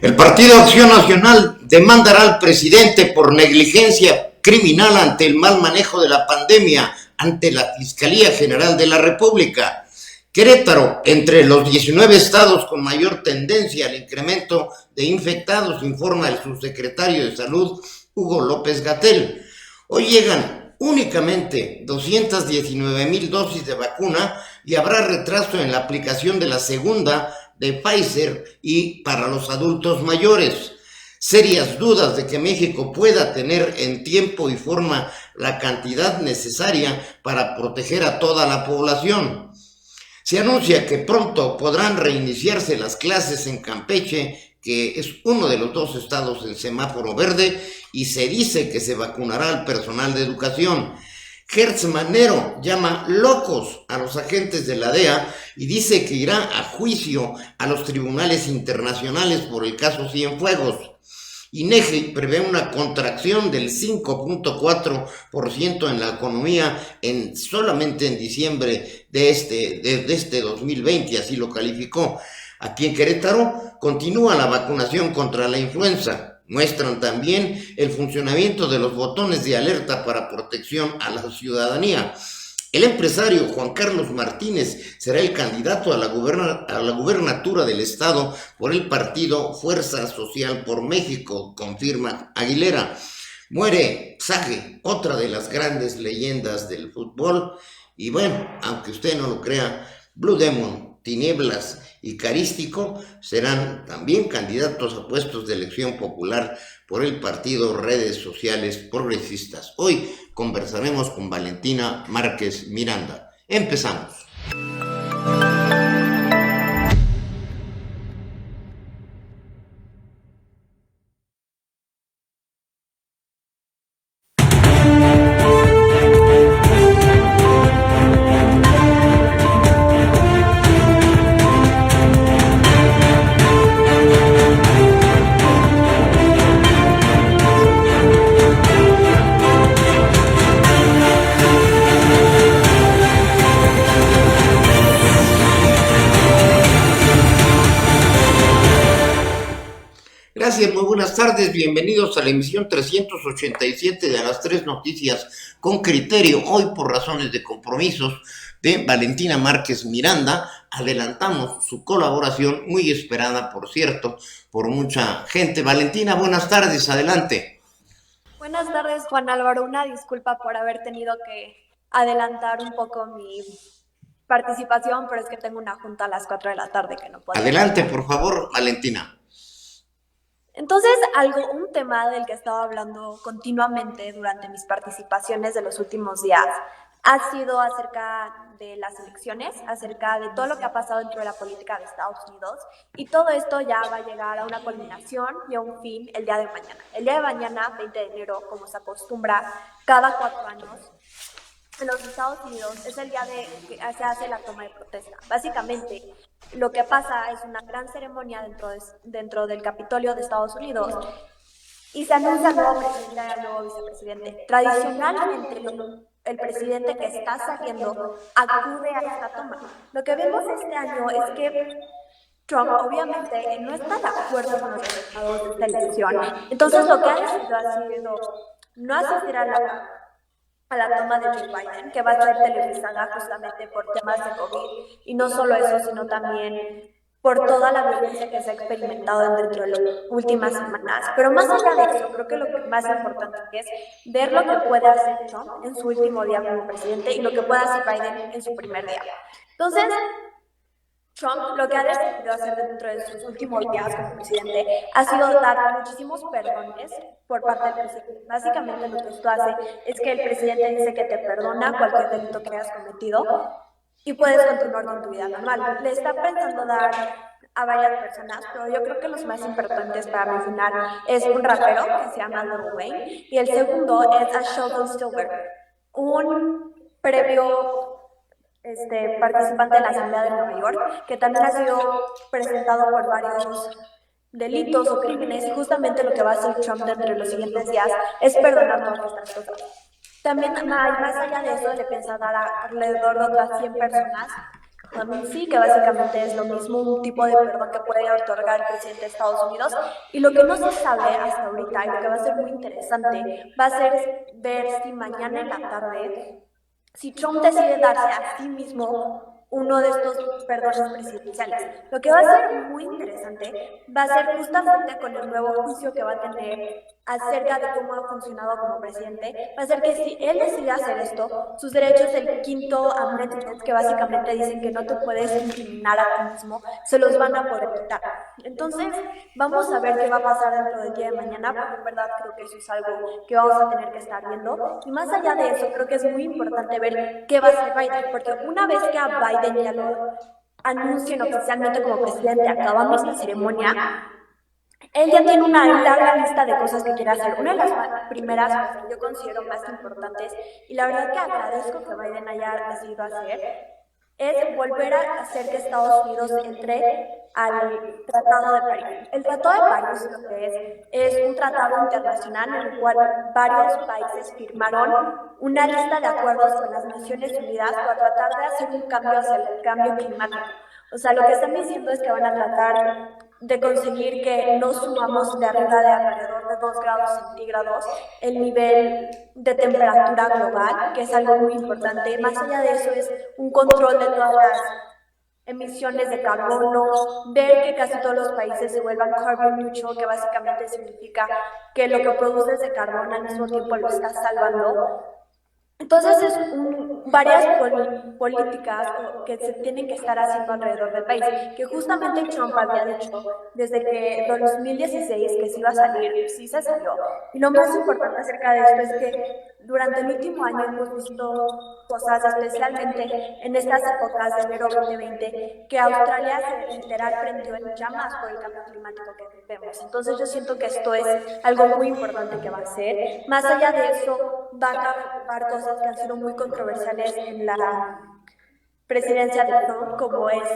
El Partido Acción Nacional demandará al presidente por negligencia criminal ante el mal manejo de la pandemia ante la Fiscalía General de la República. Querétaro, entre los 19 estados con mayor tendencia al incremento de infectados, informa el subsecretario de Salud, Hugo López-Gatell. Hoy llegan únicamente 219,000 dosis de vacuna y habrá retraso en la aplicación de la segunda de Pfizer y para los adultos mayores. Serias dudas de que México pueda tener en tiempo y forma la cantidad necesaria para proteger a toda la población. Se anuncia que pronto podrán reiniciarse las clases en Campeche, que es uno de los dos estados en semáforo verde, y se dice que se vacunará al personal de educación. Gertz Manero llama locos a los agentes de la DEA y dice que irá a juicio a los tribunales internacionales por el caso Cienfuegos. INEGI prevé una contracción del 5.4% en la economía solamente en diciembre de este 2020, así lo calificó. Aquí en Querétaro continúa la vacunación contra la influenza. Muestran también el funcionamiento de los botones de alerta para protección a la ciudadanía. El empresario Juan Carlos Martínez será el candidato a la gubernatura del estado por el partido Fuerza Social por México, confirma Aguilera. Muere Sage, otra de las grandes leyendas del fútbol. Y bueno, aunque usted no lo crea, Blue Demon, Tinieblas y Carístico serán también candidatos a puestos de elección popular por el partido Redes Sociales Progresistas. Hoy conversaremos con Valentina Márquez Miranda. Empezamos. Gracias, muy buenas tardes, bienvenidos a la emisión 387 de las tres noticias con criterio. Hoy, por razones de compromisos de Valentina Márquez Miranda, adelantamos su colaboración, muy esperada, por cierto, por mucha gente. Valentina, buenas tardes, adelante. Buenas tardes, Juan Álvaro. Una disculpa por haber tenido que adelantar un poco mi participación, pero es que tengo una junta a las 4 de la tarde que no puedo. Adelante, por favor, Valentina. Entonces, un tema del que he estado hablando continuamente durante mis participaciones de los últimos días ha sido acerca de las elecciones, acerca de todo lo que ha pasado dentro de la política de Estados Unidos, y todo esto ya va a llegar a una culminación y a un fin el día de mañana. El día de mañana, 20 de enero, como se acostumbra cada 4 años, en los Estados Unidos es el día de que se hace la toma de protesta. Básicamente, lo que pasa es una gran ceremonia dentro del Capitolio de Estados Unidos y se anuncia al nuevo presidente y al nuevo vicepresidente. Tradicionalmente, el presidente que está saliendo acude a esta toma. Lo que vemos este año es que Trump obviamente no está de acuerdo con los resultados de esta elección. Entonces, lo que ha decidido ha sido no asistir a la toma de Joe Biden, que va a ser televisada justamente por temas de COVID, y no solo eso, sino también por toda la violencia que se ha experimentado dentro de las últimas semanas. Pero más allá de eso, creo que lo más importante es ver lo que puede hacer Trump en su último día como presidente y lo que puede hacer Biden en su primer día. Entonces, Trump lo que ha decidido hacer dentro de sus últimos días como presidente ha sido dar muchísimos perdones por parte del presidente. Básicamente lo que esto hace es que el presidente dice que te perdona cualquier delito que hayas cometido y puedes continuar con tu vida normal. Le está pensando dar a varias personas, pero yo creo que los más importantes para mencionar es un rapero que se llama Lil Wayne, y el segundo es a Sheldon Stillwell, un previo participante de la Asamblea de Nueva York, que también ha sido presentado por varios delitos o crímenes, y justamente lo que va a hacer Trump dentro de los siguientes días es perdonar todas estas cosas. También, más allá de eso, le piensa dar alrededor de otras 100 personas clemency, que básicamente es lo mismo, un tipo de perdón que puede otorgar el presidente de Estados Unidos. Y lo que no se sabe hasta ahorita, y lo que va a ser muy interesante, va a ser ver si mañana en la tarde, si Trump decide darse a sí mismo uno de estos perdones presidenciales. Lo que va a ser muy interesante va a ser justamente con el nuevo juicio que va a tener acerca de cómo ha funcionado como presidente, va a ser que si él decide hacer esto, sus derechos del quinto amendment, que básicamente dicen que no te puedes incriminar a ti mismo, se los van a poder quitar. Entonces, vamos a ver qué va a pasar dentro del día de mañana, porque en verdad creo que eso es algo que vamos a tener que estar viendo. Y más allá de eso, creo que es muy importante ver qué va a hacer Biden, porque una vez que a Biden ya lo anuncien oficialmente como presidente, acabamos la ceremonia, él ya tiene una larga lista de cosas que quiere hacer. Una de las primeras cosas que yo considero más importantes, y la verdad que agradezco que Biden haya decidido hacer, es volver a hacer que Estados Unidos entre al Tratado de París. El Tratado de París lo que es un tratado internacional en el cual varios países firmaron una lista de acuerdos con las Naciones Unidas para tratar de hacer un cambio hacia el cambio climático. O sea, lo que están diciendo es que van a tratar de conseguir que no subamos de arriba de alrededor de 2 grados centígrados el nivel de temperatura global, que es algo muy importante. Más allá de eso es un control de todas las emisiones de carbono, ver que casi todos los países se vuelvan carbon neutral, que básicamente significa que lo que produces de carbón al mismo tiempo lo estás salvando. Entonces es varias políticas que se tienen que estar haciendo alrededor del país, que justamente Trump había dicho desde que 2016 que se iba a salir, sí se salió. Y lo más importante acerca de esto es que durante el último año hemos visto cosas, especialmente en estas épocas de enero 2020, que Australia se literal prendió en llamas por el cambio climático que vemos. Entonces yo siento que esto es algo muy importante que va a hacer. Más allá de eso, va a acabar cosas que han sido muy controversiales en la presidencia de Trump, como es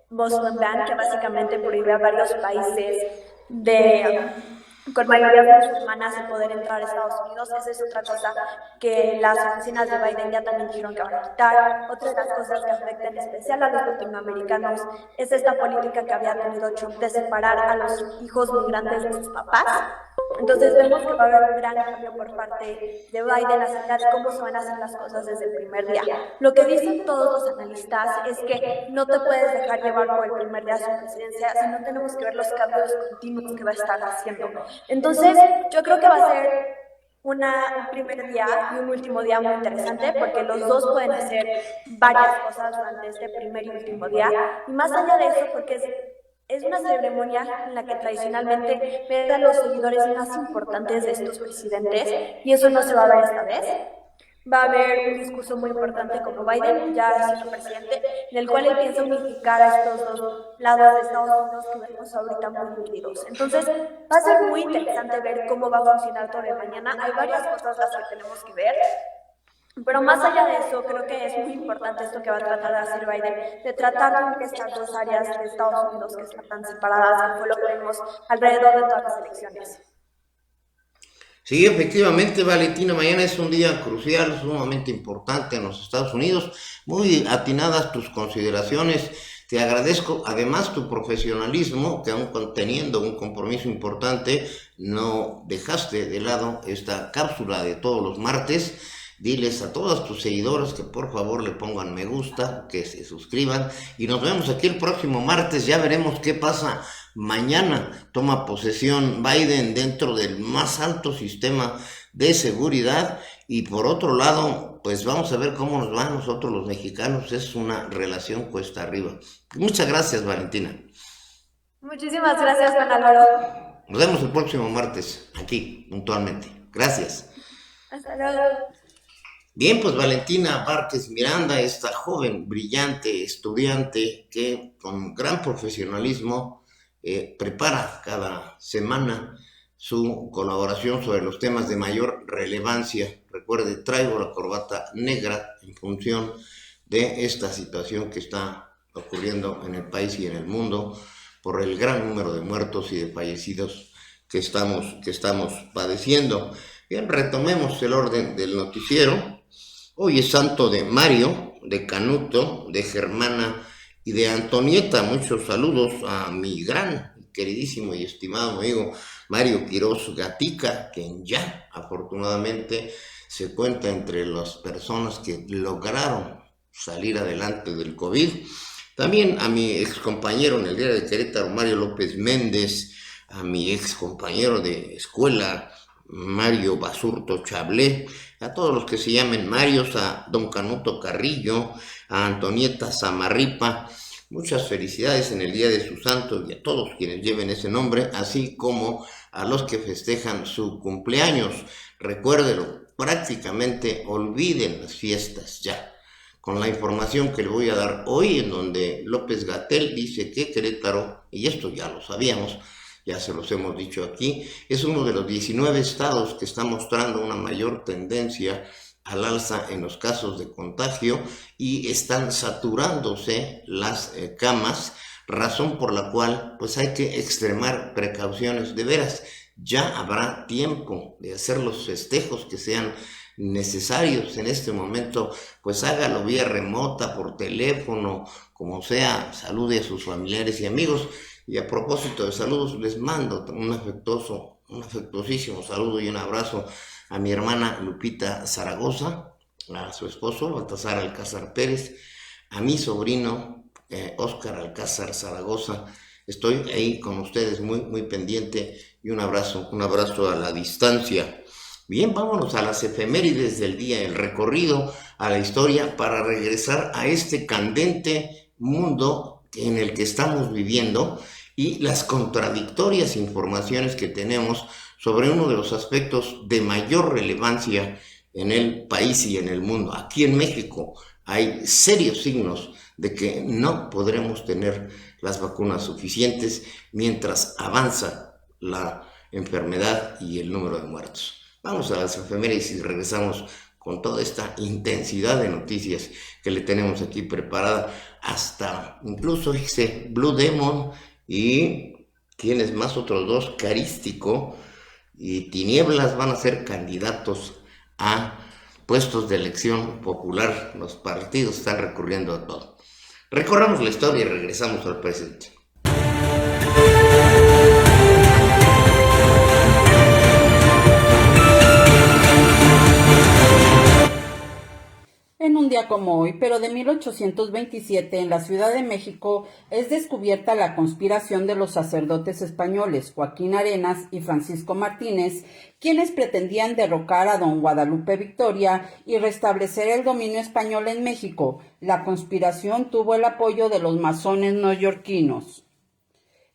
Muslim Ban, que básicamente prohíbe a varios países con mayorías musulmanas el poder entrar a Estados Unidos. Esa es otra cosa que las oficinas de Biden ya también dijeron que van a quitar. Otra de las cosas que afectan en especial a los latinoamericanos es esta política que había tenido Trump de separar a los hijos migrantes de sus papás. Entonces vemos que va a haber un gran cambio por parte de Biden acerca de cómo se van a hacer las cosas desde el primer día. Lo que dicen todos los analistas es que no te puedes dejar llevar por el primer día de su presidencia, sino tenemos que ver los cambios continuos que va a estar haciendo. Entonces yo creo que va a ser un primer día y un último día muy interesante, porque los dos pueden hacer varias cosas durante este primer y último día. Y más allá de eso, porque es una ceremonia en la que tradicionalmente ven a los seguidores más importantes de estos presidentes, y eso no se va a ver esta vez. Va a haber un discurso muy importante como Biden, ya siendo presidente, en el cual él piensa unificar a estos dos lados de Estados Unidos que vemos ahorita muy divididos. Entonces, va a ser muy interesante ver cómo va a funcionar todo de mañana. Hay varias cosas las que tenemos que ver. Pero más allá de eso, creo que es muy importante esto que va a tratar de hacer Biden, de tratar de unir estas dos áreas de Estados Unidos que están tan separadas, que fue lo que vemos alrededor de todas las elecciones. Sí, efectivamente, Valentina, mañana es un día crucial, sumamente importante en los Estados Unidos. Muy atinadas tus consideraciones. Te agradezco además tu profesionalismo, que aún teniendo un compromiso importante, no dejaste de lado esta cápsula de todos los martes. Diles a todos tus seguidores que por favor le pongan me gusta, que se suscriban, y nos vemos aquí el próximo martes. Ya veremos qué pasa mañana. Toma posesión Biden dentro del más alto sistema de seguridad, y por otro lado, pues vamos a ver cómo nos va a nosotros los mexicanos. Es una relación cuesta arriba. Muchas gracias, Valentina. Muchísimas gracias, Juan Álvaro. Nos vemos el próximo martes aquí puntualmente. Gracias. Hasta luego. Bien, pues Valentina Márquez Miranda, esta joven, brillante estudiante que con gran profesionalismo prepara cada semana su colaboración sobre los temas de mayor relevancia. Recuerde, traigo la corbata negra en función de esta situación que está ocurriendo en el país y en el mundo por el gran número de muertos y de fallecidos que estamos padeciendo. Bien, retomemos el orden del noticiero. Hoy es santo de Mario, de Canuto, de Germana y de Antonieta. Muchos saludos a mi gran, queridísimo y estimado amigo Mario Quiroz Gatica, quien ya afortunadamente se cuenta entre las personas que lograron salir adelante del COVID. También a mi ex compañero en el diario de Querétaro, Mario López Méndez, a mi ex compañero de escuela, Mario Basurto Chablé, a todos los que se llamen Marios, a don Canuto Carrillo, a Antonieta Zamarripa, muchas felicidades en el día de su santo y a todos quienes lleven ese nombre, así como a los que festejan su cumpleaños. Recuérdelo, prácticamente olviden las fiestas ya, con la información que le voy a dar hoy, en donde López-Gatell dice que Querétaro, y esto ya lo sabíamos, ya se los hemos dicho aquí, es uno de los 19 estados que está mostrando una mayor tendencia al alza en los casos de contagio y están saturándose las camas, razón por la cual pues hay que extremar precauciones. De veras, ya habrá tiempo de hacer los festejos que sean necesarios en este momento, pues hágalo vía remota, por teléfono, como sea, salude a sus familiares y amigos. Y a propósito de saludos, les mando un afectuosísimo saludo y un abrazo a mi hermana Lupita Zaragoza, a su esposo Baltasar Alcázar Pérez, a mi sobrino Óscar Alcázar Zaragoza. Estoy ahí con ustedes muy pendiente, y un abrazo a la distancia. Bien, vámonos a las efemérides del día, el recorrido a la historia para regresar a este candente mundo en el que estamos viviendo y las contradictorias informaciones que tenemos sobre uno de los aspectos de mayor relevancia en el país y en el mundo. Aquí en México hay serios signos de que no podremos tener las vacunas suficientes mientras avanza la enfermedad y el número de muertos. Vamos a las efemérides y regresamos con toda esta intensidad de noticias que le tenemos aquí preparada, hasta incluso ese Blue Demon y quienes más, otros dos, Carístico y Tinieblas, van a ser candidatos a puestos de elección popular. Los partidos están recurriendo a todo. Recorramos la historia y regresamos al presente. En un día como hoy, pero de 1827, en la Ciudad de México, es descubierta la conspiración de los sacerdotes españoles Joaquín Arenas y Francisco Martínez, quienes pretendían derrocar a don Guadalupe Victoria y restablecer el dominio español en México. La conspiración tuvo el apoyo de los masones neoyorquinos.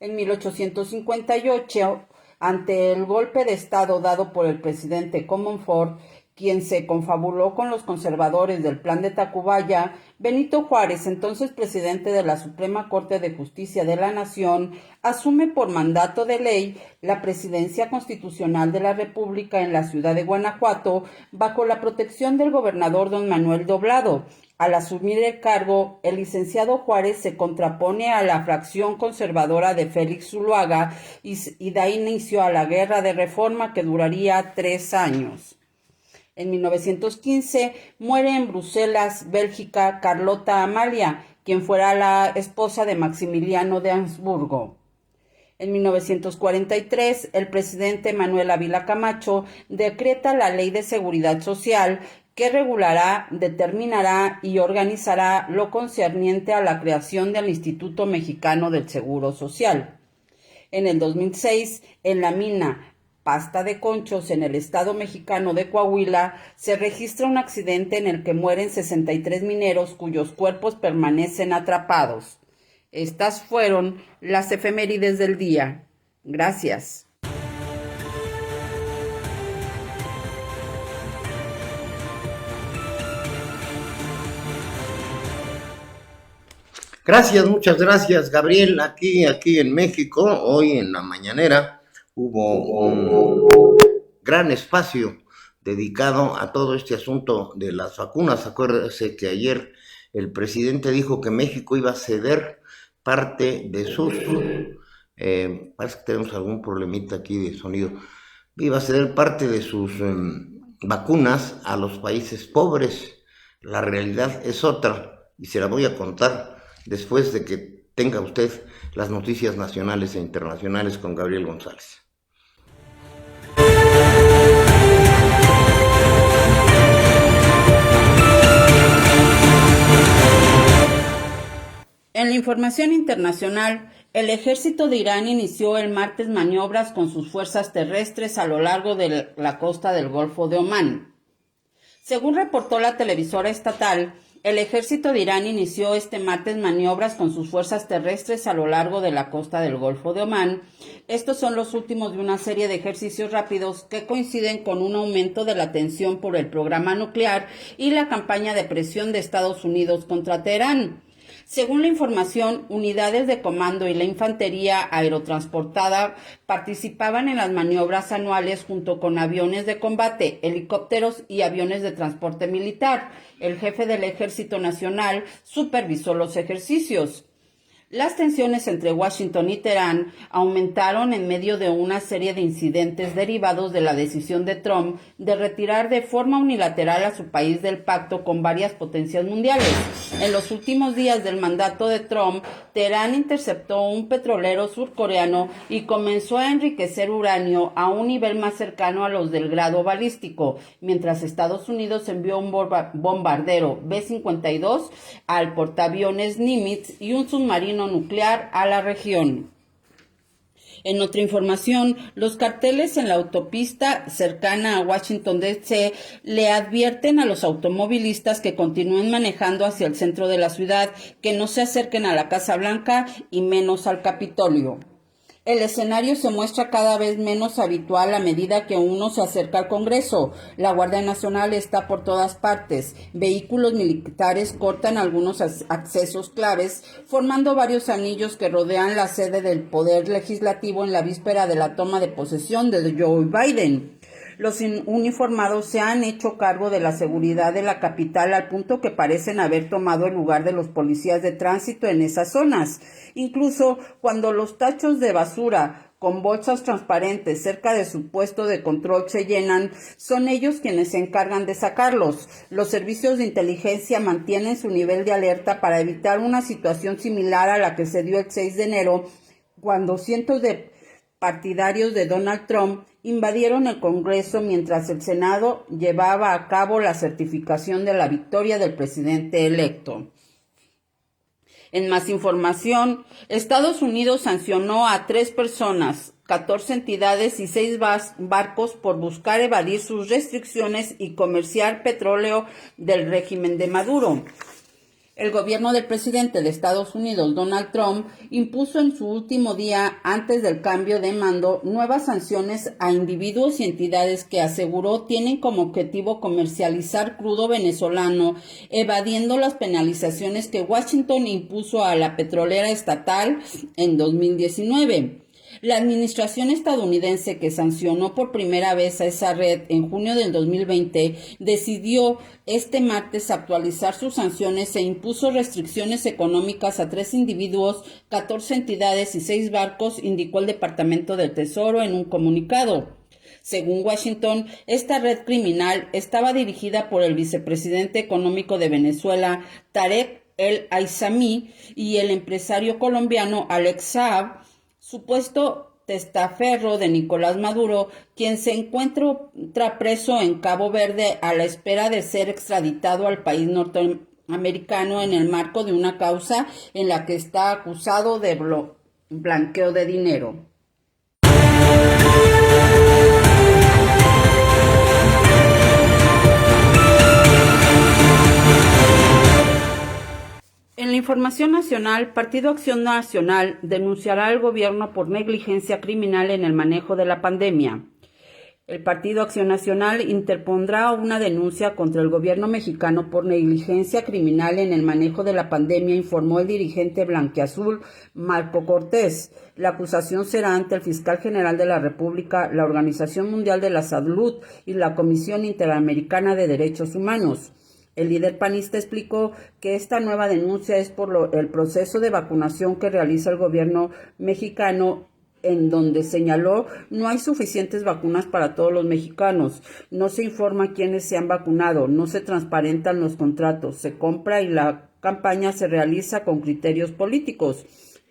En 1858, ante el golpe de Estado dado por el presidente Comonfort, quien se confabuló con los conservadores del Plan de Tacubaya, Benito Juárez, entonces presidente de la Suprema Corte de Justicia de la Nación, asume por mandato de ley la presidencia constitucional de la República en la ciudad de Guanajuato, bajo la protección del gobernador don Manuel Doblado. Al asumir el cargo, el licenciado Juárez se contrapone a la fracción conservadora de Félix Zuluaga y da inicio a la Guerra de Reforma, que duraría 3 años. En 1915 muere en Bruselas, Bélgica, Carlota Amalia, quien fuera la esposa de Maximiliano de Habsburgo. En 1943, el presidente Manuel Ávila Camacho decreta la Ley de Seguridad Social, que regulará, determinará y organizará lo concerniente a la creación del Instituto Mexicano del Seguro Social. En el 2006, en la mina Pasta de Conchos, en el estado mexicano de Coahuila, se registra un accidente en el que mueren 63 mineros cuyos cuerpos permanecen atrapados. Estas fueron las efemérides del día. Gracias. Gracias, muchas gracias, Gabriel. Aquí en México, hoy en la mañanera, hubo un gran espacio dedicado a todo este asunto de las vacunas. Acuérdese que ayer el presidente dijo que México iba a ceder parte de sus... parece que tenemos algún problemita aquí de sonido. Iba a ceder parte de sus vacunas a los países pobres. La realidad es otra y se la voy a contar después de que tenga usted las noticias nacionales e internacionales con Gabriel González. En la información internacional, el ejército de Irán inició el martes maniobras con sus fuerzas terrestres a lo largo de la costa del Golfo de Omán. Según reportó la televisora estatal, el ejército de Irán inició este martes maniobras con sus fuerzas terrestres a lo largo de la costa del Golfo de Omán. Estos son los últimos de una serie de ejercicios rápidos que coinciden con un aumento de la tensión por el programa nuclear y la campaña de presión de Estados Unidos contra Teherán. Según la información, unidades de comando y la infantería aerotransportada participaban en las maniobras anuales junto con aviones de combate, helicópteros y aviones de transporte militar. El jefe del Ejército Nacional supervisó los ejercicios. Las tensiones entre Washington y Teherán aumentaron en medio de una serie de incidentes derivados de la decisión de Trump de retirar de forma unilateral a su país del pacto con varias potencias mundiales. En los últimos días del mandato de Trump, Teherán interceptó un petrolero surcoreano y comenzó a enriquecer uranio a un nivel más cercano a los del grado balístico, mientras Estados Unidos envió un bombardero B-52 al portaaviones Nimitz y un submarino nuclear a la región. En otra información, los carteles en la autopista cercana a Washington D.C. le advierten a los automovilistas que continúen manejando hacia el centro de la ciudad, que no se acerquen a la Casa Blanca y menos al Capitolio. El escenario se muestra cada vez menos habitual a medida que uno se acerca al Congreso. La Guardia Nacional está por todas partes. Vehículos militares cortan algunos accesos claves, formando varios anillos que rodean la sede del Poder Legislativo en la víspera de la toma de posesión de Joe Biden. Los uniformados se han hecho cargo de la seguridad de la capital al punto que parecen haber tomado el lugar de los policías de tránsito en esas zonas. Incluso cuando los tachos de basura con bolsas transparentes cerca de su puesto de control se llenan, son ellos quienes se encargan de sacarlos. Los servicios de inteligencia mantienen su nivel de alerta para evitar una situación similar a la que se dio el 6 de enero, cuando cientos de partidarios de Donald Trump invadieron el Congreso mientras el Senado llevaba a cabo la certificación de la victoria del presidente electo. En más información, Estados Unidos sancionó a 3 personas, 14 entidades y 6 barcos por buscar evadir sus restricciones y comerciar petróleo del régimen de Maduro. El gobierno del presidente de Estados Unidos, Donald Trump, impuso en su último día antes del cambio de mando nuevas sanciones a individuos y entidades que aseguró tienen como objetivo comercializar crudo venezolano, evadiendo las penalizaciones que Washington impuso a la petrolera estatal en 2019. La administración estadounidense, que sancionó por primera vez a esa red en junio del 2020, decidió este martes actualizar sus sanciones e impuso restricciones económicas a 3 individuos, 14 entidades y 6 barcos, indicó el Departamento del Tesoro en un comunicado. Según Washington, esta red criminal estaba dirigida por el vicepresidente económico de Venezuela, Tarek El Aissami, y el empresario colombiano Alex Saab, supuesto testaferro de Nicolás Maduro, quien se encuentra preso en Cabo Verde a la espera de ser extraditado al país norteamericano en el marco de una causa en la que está acusado de blanqueo de dinero. En la información nacional, Partido Acción Nacional denunciará al gobierno por negligencia criminal en el manejo de la pandemia. El Partido Acción Nacional interpondrá una denuncia contra el gobierno mexicano por negligencia criminal en el manejo de la pandemia, informó el dirigente blanquiazul Marco Cortés. La acusación será ante el fiscal general de la República, la Organización Mundial de la Salud y la Comisión Interamericana de Derechos Humanos. El líder panista explicó que esta nueva denuncia es por el proceso de vacunación que realiza el gobierno mexicano, en donde señaló no hay suficientes vacunas para todos los mexicanos, no se informa quiénes se han vacunado, no se transparentan los contratos, se compra y la campaña se realiza con criterios políticos.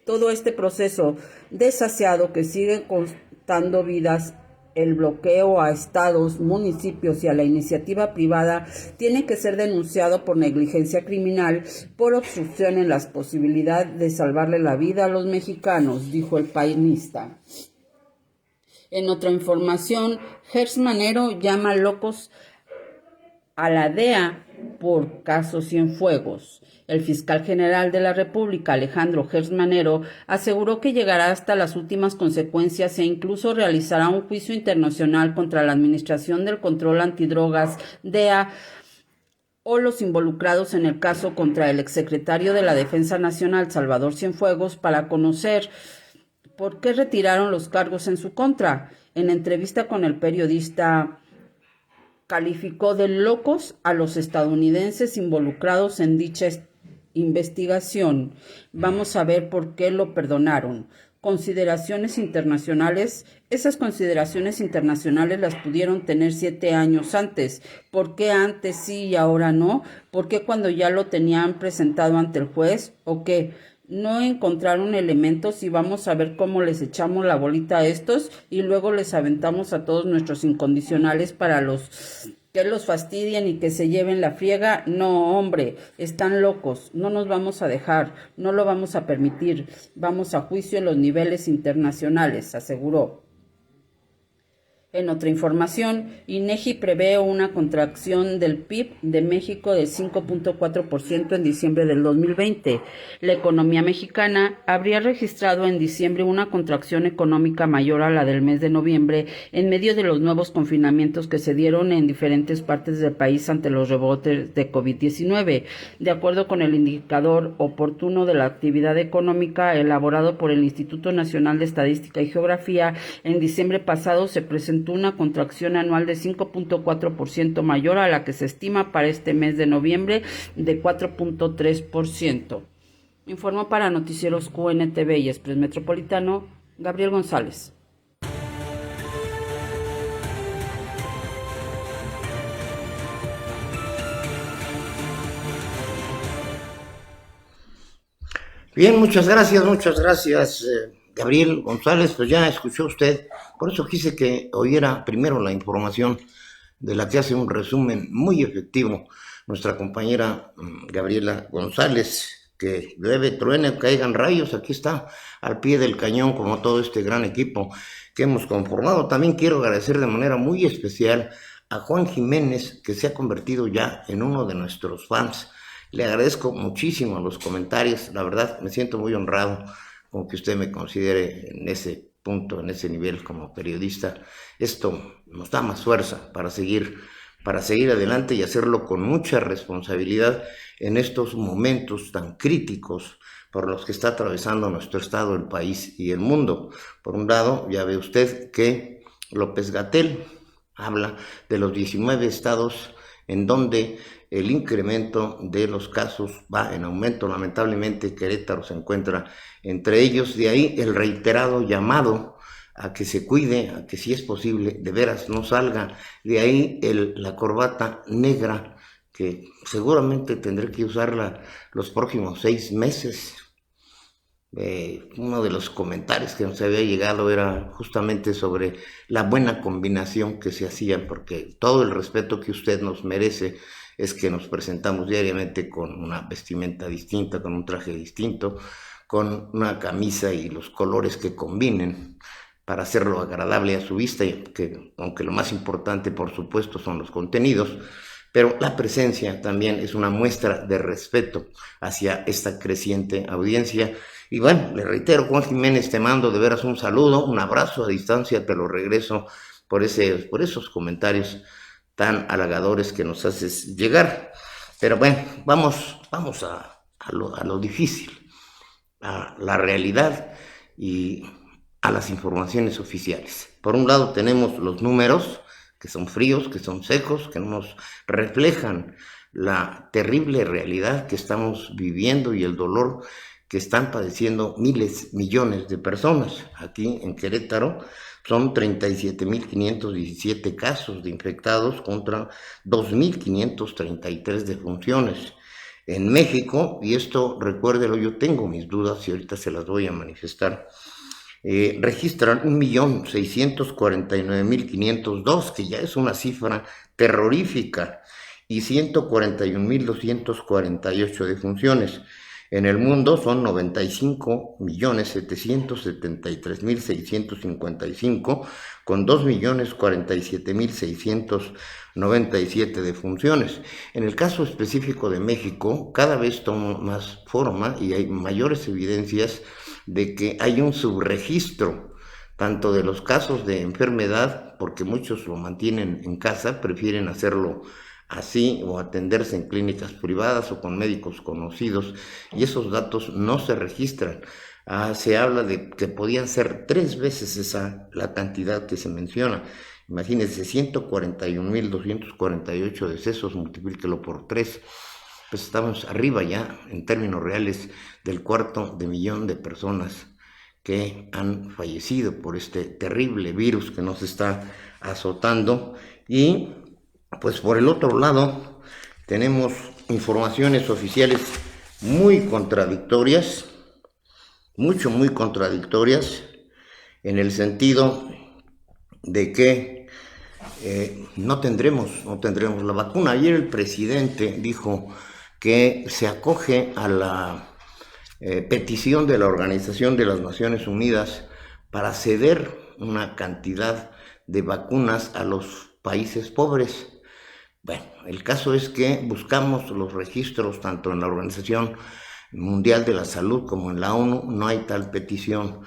Todo este proceso desasiado que sigue costando vidas, el bloqueo a estados, municipios y a la iniciativa privada tiene que ser denunciado por negligencia criminal, por obstrucción en las posibilidades de salvarle la vida a los mexicanos, dijo el painista. En otra información, Gers Manero llama locos a la DEA por caso Cienfuegos. El fiscal general de la República, Alejandro Gers Manero, aseguró que llegará hasta las últimas consecuencias e incluso realizará un juicio internacional contra la Administración del Control Antidrogas, DEA, o los involucrados en el caso contra el exsecretario de la Defensa Nacional, Salvador Cienfuegos, para conocer por qué retiraron los cargos en su contra. En entrevista con el periodista, calificó de locos a los estadounidenses involucrados en dicha investigación. Vamos a ver por qué lo perdonaron. Consideraciones internacionales. Esas consideraciones internacionales las pudieron tener 7 años antes. ¿Por qué antes sí y ahora no? ¿Por qué cuando ya lo tenían presentado ante el juez? ¿O qué? No encontraron elementos y vamos a ver cómo les echamos la bolita a estos y luego les aventamos a todos nuestros incondicionales para los que los fastidien y que se lleven la friega. No, hombre, están locos, no nos vamos a dejar, no lo vamos a permitir, vamos a juicio en los niveles internacionales, aseguró. En otra información, INEGI prevé una contracción del PIB de México del 5.4% en diciembre del 2020. La economía mexicana habría registrado en diciembre una contracción económica mayor a la del mes de noviembre en medio de los nuevos confinamientos que se dieron en diferentes partes del país ante los rebotes de COVID-19. De acuerdo con el indicador oportuno de la actividad económica elaborado por el Instituto Nacional de Estadística y Geografía, en diciembre pasado se presentó una contracción anual de 5.4% mayor a la que se estima para este mes de noviembre de 4.3%. Informó para Noticieros QNTV y Express Metropolitano, Gabriel González. Bien, muchas gracias, Gabriel González. Pues ya escuchó usted, por eso quise que oyera primero la información de la que hace un resumen muy efectivo nuestra compañera Gabriela González, que llueve, truene, caigan rayos, aquí está al pie del cañón como todo este gran equipo que hemos conformado. También quiero agradecer de manera muy especial a Juan Jiménez, que se ha convertido ya en uno de nuestros fans. Le agradezco muchísimo los comentarios, la verdad me siento muy honrado con que usted me considere en ese punto, en ese nivel como periodista. Esto nos da más fuerza para seguir adelante y hacerlo con mucha responsabilidad en estos momentos tan críticos por los que está atravesando nuestro estado, el país y el mundo. Por un lado, ya ve usted que López-Gatell habla de los 19 estados en donde el incremento de los casos va en aumento. Lamentablemente Querétaro se encuentra entre ellos. De ahí el reiterado llamado a que se cuide, a que si es posible de veras no salga. De ahí la corbata negra, que seguramente tendré que usarla los próximos 6 meses. Uno de los comentarios que nos había llegado era justamente sobre la buena combinación que se hacía, porque todo el respeto que usted nos merece es que nos presentamos diariamente con una vestimenta distinta, con un traje distinto, con una camisa y los colores que combinen para hacerlo agradable a su vista, que aunque lo más importante por supuesto son los contenidos, pero la presencia también es una muestra de respeto hacia esta creciente audiencia. Y bueno, le reitero, Juan Jiménez, te mando de veras un saludo, un abrazo a distancia, te lo regreso por esos comentarios tan halagadores que nos haces llegar. Pero bueno, vamos a lo difícil, a la realidad y a las informaciones oficiales. Por un lado tenemos los números, que son fríos, que son secos, que nos reflejan la terrible realidad que estamos viviendo y el dolor que están padeciendo miles, millones de personas. Aquí en Querétaro son 37.517 casos de infectados contra 2.533 defunciones. En México, y esto recuérdelo, yo tengo mis dudas y ahorita se las voy a manifestar, registran 1.649.502, que ya es una cifra terrorífica, y 141.248 defunciones. En el mundo son 95.773.655, con 2.047.697 defunciones. En el caso específico de México, cada vez toma más forma y hay mayores evidencias de que hay un subregistro, tanto de los casos de enfermedad, porque muchos lo mantienen en casa, prefieren hacerlo así o atenderse en clínicas privadas o con médicos conocidos, y esos datos no se registran. Se habla de que podían ser 3 veces la cantidad que se menciona. Imagínense, 141.248 decesos, multiplíquelo por 3, pues estamos arriba ya, en términos reales, del 250.000 de personas que han fallecido por este terrible virus que nos está azotando. Y pues por el otro lado tenemos informaciones oficiales muy contradictorias, muy contradictorias, en el sentido de que no tendremos la vacuna. Ayer el presidente dijo que se acoge a la petición de la Organización de las Naciones Unidas para ceder una cantidad de vacunas a los países pobres. Bueno, el caso es que buscamos los registros tanto en la Organización Mundial de la Salud como en la ONU, no hay tal petición.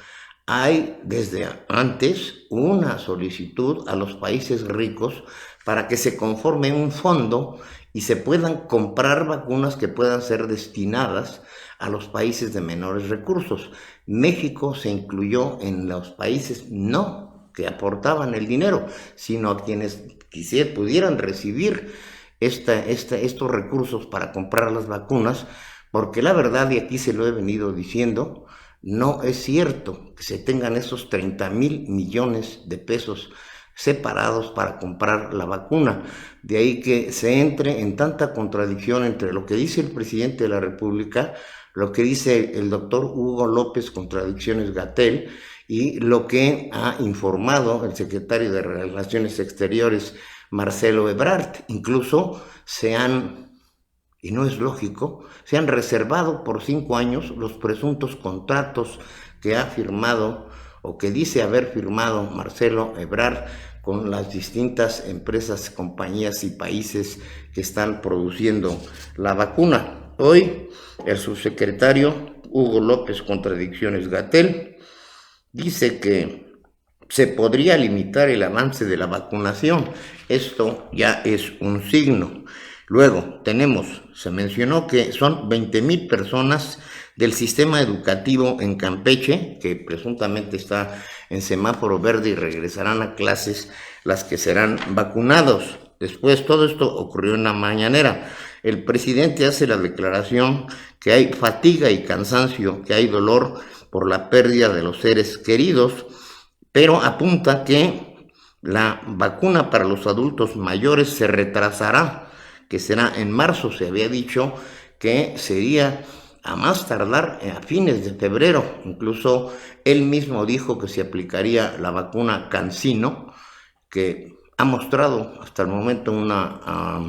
Hay desde antes una solicitud a los países ricos para que se conforme un fondo y se puedan comprar vacunas que puedan ser destinadas a los países de menores recursos. México se incluyó en los países no que aportaban el dinero, sino a quienes pudieran recibir estos recursos para comprar las vacunas, porque la verdad, y aquí se lo he venido diciendo, no es cierto que se tengan esos 30,000 millones de pesos separados para comprar la vacuna. De ahí que se entre en tanta contradicción entre lo que dice el presidente de la República, lo que dice el doctor Hugo López, contradicciones-Gatell, y lo que ha informado el secretario de Relaciones Exteriores, Marcelo Ebrard. Incluso y no es lógico, se han reservado por 5 años los presuntos contratos que ha firmado o que dice haber firmado Marcelo Ebrard con las distintas empresas, compañías y países que están produciendo la vacuna. Hoy el subsecretario Hugo López, contradicciones-Gatell, dice que se podría limitar el avance de la vacunación. Esto ya es un signo. Luego se mencionó que son 20,000 personas del sistema educativo en Campeche, que presuntamente está en semáforo verde y regresarán a clases, las que serán vacunados. Después, todo esto ocurrió en la mañanera. El presidente hace la declaración que hay fatiga y cansancio, que hay dolor por la pérdida de los seres queridos, pero apunta que la vacuna para los adultos mayores se retrasará, que será en marzo. Se había dicho que sería a más tardar a fines de febrero. Incluso él mismo dijo que se aplicaría la vacuna CanSino, que ha mostrado hasta el momento una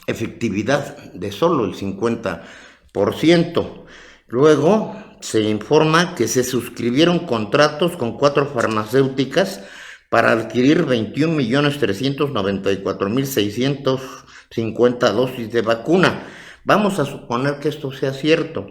efectividad de solo el 50%. Luego se informa que se suscribieron contratos con 4 farmacéuticas para adquirir 21.394.650 dosis de vacuna. Vamos a suponer que esto sea cierto.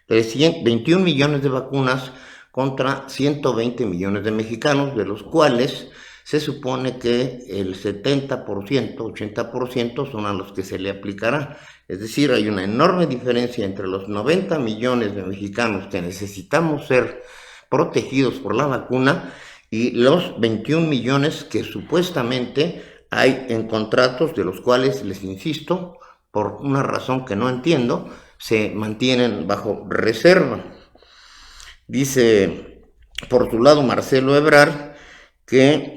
21 millones de vacunas contra 120 millones de mexicanos, de los cuales se supone que el 70%, 80% son a los que se le aplicará. Es decir, hay una enorme diferencia entre los 90 millones de mexicanos que necesitamos ser protegidos por la vacuna y los 21 millones que supuestamente hay en contratos, de los cuales, les insisto, por una razón que no entiendo, se mantienen bajo reserva. Dice, por su lado, Marcelo Ebrard, que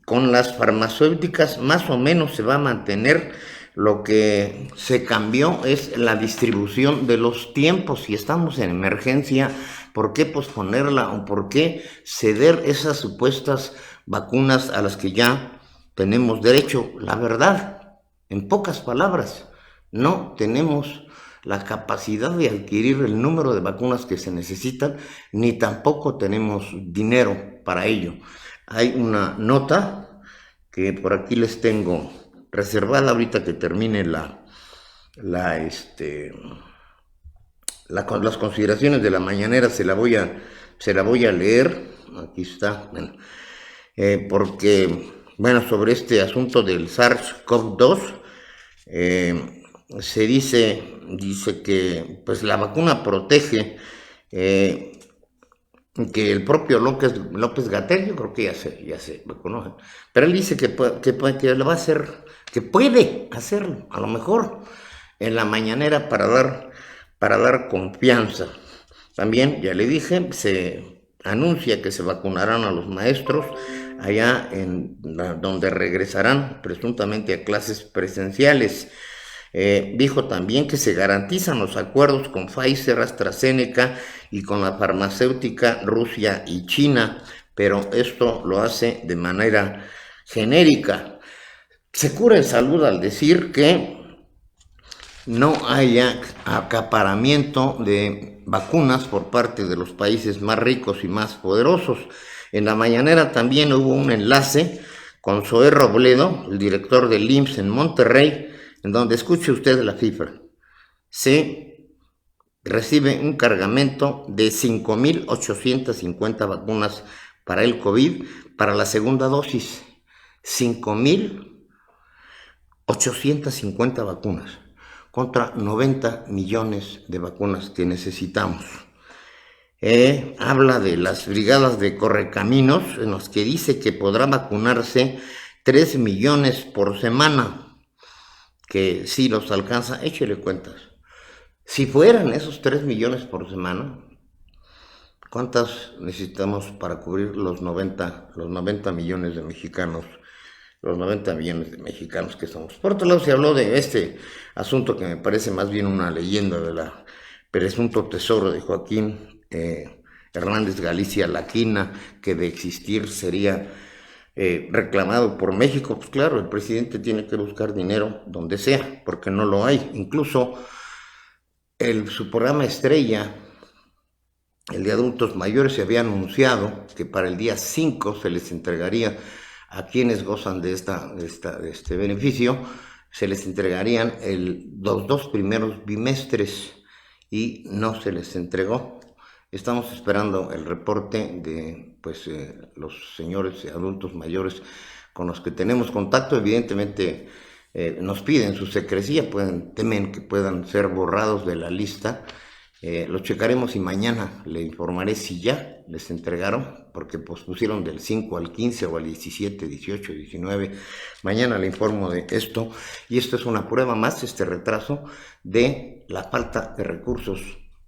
con las farmacéuticas más o menos se va a mantener Lo que se cambió es la distribución de los tiempos. Si estamos en emergencia, ¿por qué posponerla o por qué ceder esas supuestas vacunas a las que ya tenemos derecho? La verdad, en pocas palabras, no tenemos la capacidad de adquirir el número de vacunas que se necesitan, ni tampoco tenemos dinero para ello. Hay una nota que por aquí les tengo reservada ahorita que termine las consideraciones de la mañanera, se la voy a leer. Aquí está, bueno, porque, bueno, sobre este asunto del SARS-CoV-2, se dice que pues la vacuna protege, que el propio López-Gatell, yo creo que ya se vacunó, pero él dice que lo va a hacer, que puede hacerlo, a lo mejor en la mañanera para dar confianza. También, ya le dije, se anuncia que se vacunarán a los maestros allá donde regresarán presuntamente a clases presenciales. Dijo también que se garantizan los acuerdos con Pfizer, AstraZeneca y con la farmacéutica Rusia y China, pero esto lo hace de manera genérica. Se cura en salud al decir que no haya acaparamiento de vacunas por parte de los países más ricos y más poderosos. En la mañanera también hubo un enlace con Zoé Robledo, el director del IMSS en Monterrey, en donde escuche usted la cifra. Se recibe un cargamento de 5.850 vacunas para el COVID, para la segunda dosis. 5.850 vacunas contra 90 millones de vacunas que necesitamos. Habla de las brigadas de correcaminos, en los que dice que podrá vacunarse 3 millones por semana, que si los alcanza, échele cuentas. Si fueran esos 3 millones por semana, ¿cuántas necesitamos para cubrir los 90 millones de mexicanos? Los 90 millones de mexicanos que somos. Por otro lado, se habló de este asunto que me parece más bien una leyenda de la presunto tesoro de Joaquín Hernández Galicia Laquina, que de existir sería reclamado por México. Pues claro, el presidente tiene que buscar dinero donde sea, porque no lo hay. Incluso su programa estrella, el de adultos mayores, se había anunciado que para el día 5 se les entregaría a quienes gozan de este beneficio, se les entregarían los 2 primeros bimestres y no se les entregó. Estamos esperando el reporte de los señores adultos mayores con los que tenemos contacto. Evidentemente nos piden su secrecía, temen que puedan ser borrados de la lista. Lo checaremos y mañana le informaré si ya les entregaron, porque pospusieron del 5 al 15 o al 17, 18, 19. Mañana le informo de esto, y esto es una prueba más, este retraso, de la falta de recursos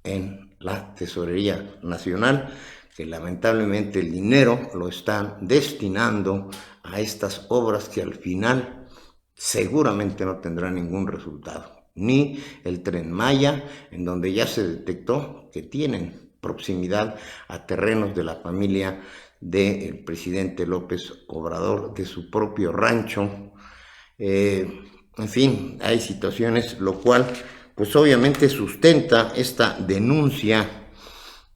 en la Tesorería Nacional, que lamentablemente el dinero lo están destinando a estas obras que al final seguramente no tendrán ningún resultado. Ni el Tren Maya, en donde ya se detectó que tienen proximidad a terrenos de la familia del presidente López Obrador, de su propio rancho. En fin, hay situaciones, lo cual pues obviamente sustenta esta denuncia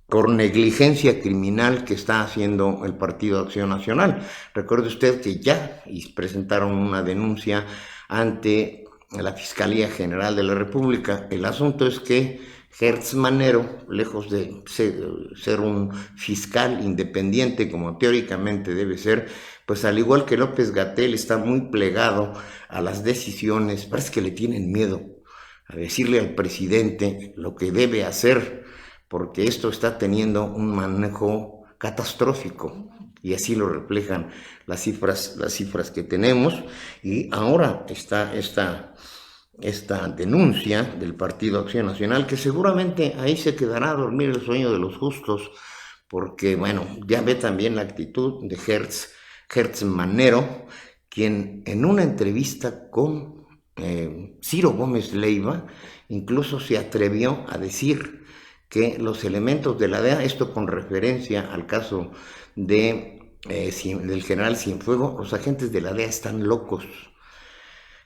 por negligencia criminal que está haciendo el Partido Acción Nacional. Recuerde usted que ya presentaron una denuncia ante la Fiscalía General de la República. El asunto es que Gertz Manero, lejos de ser un fiscal independiente como teóricamente debe ser, pues al igual que López-Gatell, está muy plegado a las decisiones. Parece que le tienen miedo a decirle al presidente lo que debe hacer, porque esto está teniendo un manejo catastrófico, y así lo reflejan las cifras que tenemos. Y ahora está esta denuncia del Partido Acción Nacional, que seguramente ahí se quedará a dormir el sueño de los justos, porque bueno, ya ve también la actitud de Gertz Manero, quien en una entrevista con Ciro Gómez Leiva incluso se atrevió a decir que los elementos de la DEA, esto con referencia al caso del general Cienfuegos, los agentes de la DEA están locos.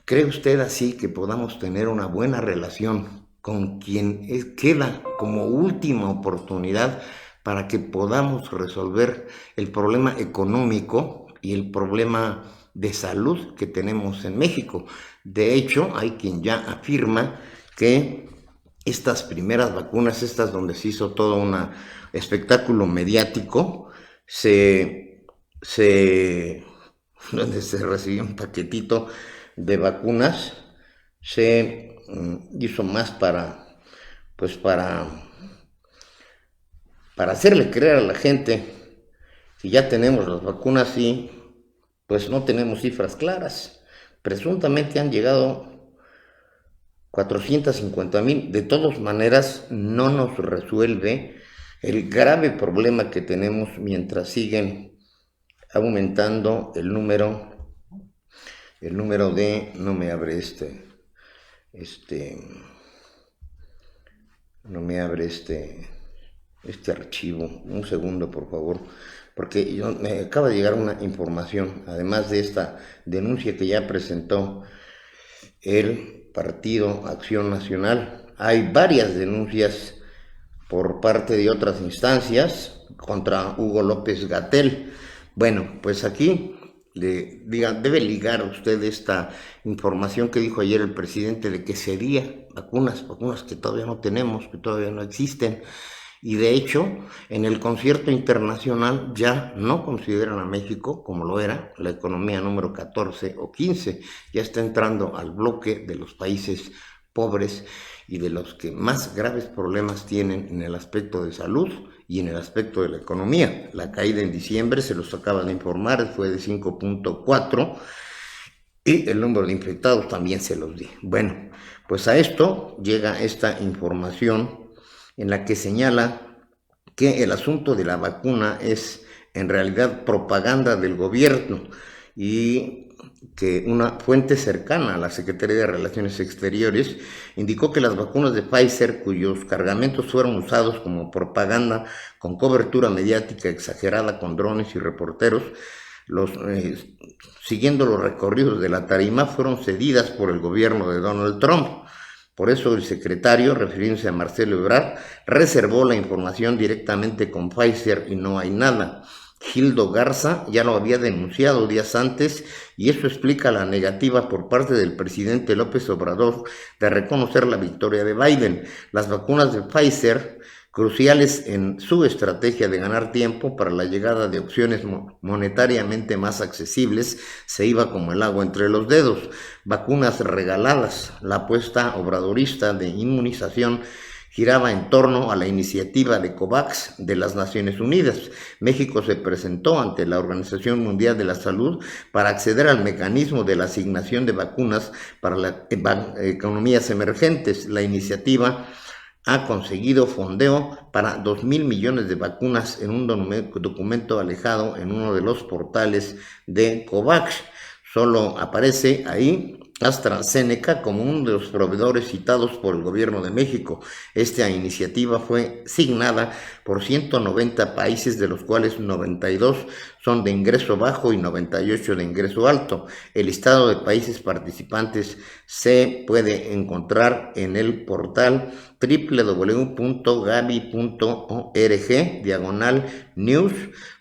¿Cree usted así que podamos tener una buena relación con quien queda como última oportunidad para que podamos resolver el problema económico y el problema de salud que tenemos en México? De hecho, hay quien ya afirma que estas primeras vacunas, estas donde se hizo todo un espectáculo mediático, donde se recibió un paquetito de vacunas, se hizo más para hacerle creer a la gente que ya tenemos las vacunas y pues no tenemos cifras claras. Presuntamente han llegado 450,000. De todas maneras, no nos resuelve el grave problema que tenemos mientras siguen aumentando el número de... No me abre no me abre este archivo. Un segundo, por favor, porque me acaba de llegar una información, además de esta denuncia que ya presentó el Partido Acción Nacional. Hay varias denuncias por parte de otras instancias contra Hugo López-Gatell. Bueno, pues aquí debe ligar usted esta información que dijo ayer el presidente de que sería vacunas que todavía no tenemos, que todavía no existen. Y de hecho, en el concierto internacional ya no consideran a México como lo era la economía número 14 o 15. Ya está entrando al bloque de los países pobres y de los que más graves problemas tienen en el aspecto de salud y en el aspecto de la economía. La caída en diciembre, se los acaba de informar, fue de 5.4 y el número de infectados también se los di. Bueno, pues a esto llega esta información en la que señala que el asunto de la vacuna es en realidad propaganda del gobierno y que una fuente cercana a la Secretaría de Relaciones Exteriores indicó que las vacunas de Pfizer, cuyos cargamentos fueron usados como propaganda con cobertura mediática exagerada con drones y reporteros, siguiendo los recorridos de la tarima, fueron cedidas por el gobierno de Donald Trump. Por eso el secretario, refiriéndose a Marcelo Ebrard, reservó la información directamente con Pfizer y no hay nada. Gildo Garza ya lo había denunciado días antes y eso explica la negativa por parte del presidente López Obrador de reconocer la victoria de Biden. Las vacunas de Pfizer, cruciales en su estrategia de ganar tiempo para la llegada de opciones monetariamente más accesibles, se iba como el agua entre los dedos. Vacunas regaladas. La apuesta obradorista de inmunización giraba en torno a la iniciativa de COVAX de las Naciones Unidas. México se presentó ante la Organización Mundial de la Salud para acceder al mecanismo de la asignación de vacunas para las economías emergentes. La iniciativa ha conseguido fondeo para 2,000 millones de vacunas en un documento alejado en uno de los portales de COVAX. Solo aparece ahí AstraZeneca como uno de los proveedores citados por el gobierno de México. Esta iniciativa fue signada por 190 países, de los cuales 92 son de ingreso bajo y 98 de ingreso alto. El listado de países participantes se puede encontrar en el portal www.gavi.org/news,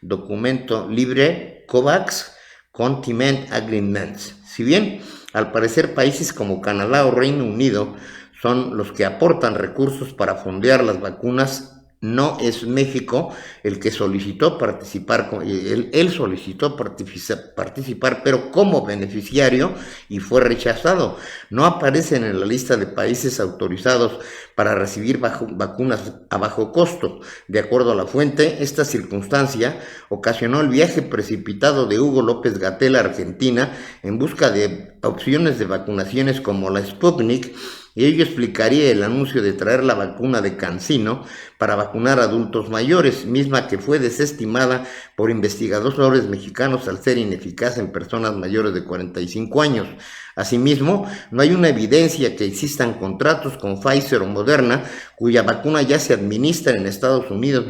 documento libre COVAX Continent Agreements. Si bien al parecer países como Canadá o Reino Unido son los que aportan recursos para fondear las vacunas, no es México el que solicitó participar, él solicitó participar, pero como beneficiario y fue rechazado. No aparecen en la lista de países autorizados para recibir vacunas a bajo costo. De acuerdo a la fuente, esta circunstancia ocasionó el viaje precipitado de Hugo López-Gatell a Argentina en busca de opciones de vacunaciones como la Sputnik, y ello explicaría el anuncio de traer la vacuna de CanSino para vacunar a adultos mayores, misma que fue desestimada por investigadores mexicanos al ser ineficaz en personas mayores de 45 años. Asimismo, no hay una evidencia que existan contratos con Pfizer o Moderna, cuya vacuna ya se administra en Estados Unidos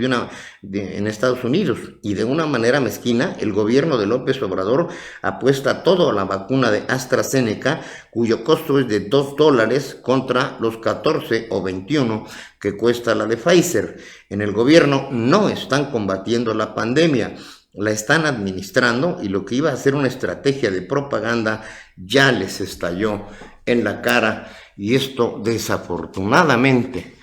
y de una manera mezquina, el gobierno de López Obrador apuesta todo a la vacuna de AstraZeneca, cuyo costo es de $2 contra los 14 o 21 que cuesta la de Pfizer. En el gobierno no están combatiendo la pandemia, la están administrando, y lo que iba a ser una estrategia de propaganda ya les estalló en la cara, y esto desafortunadamente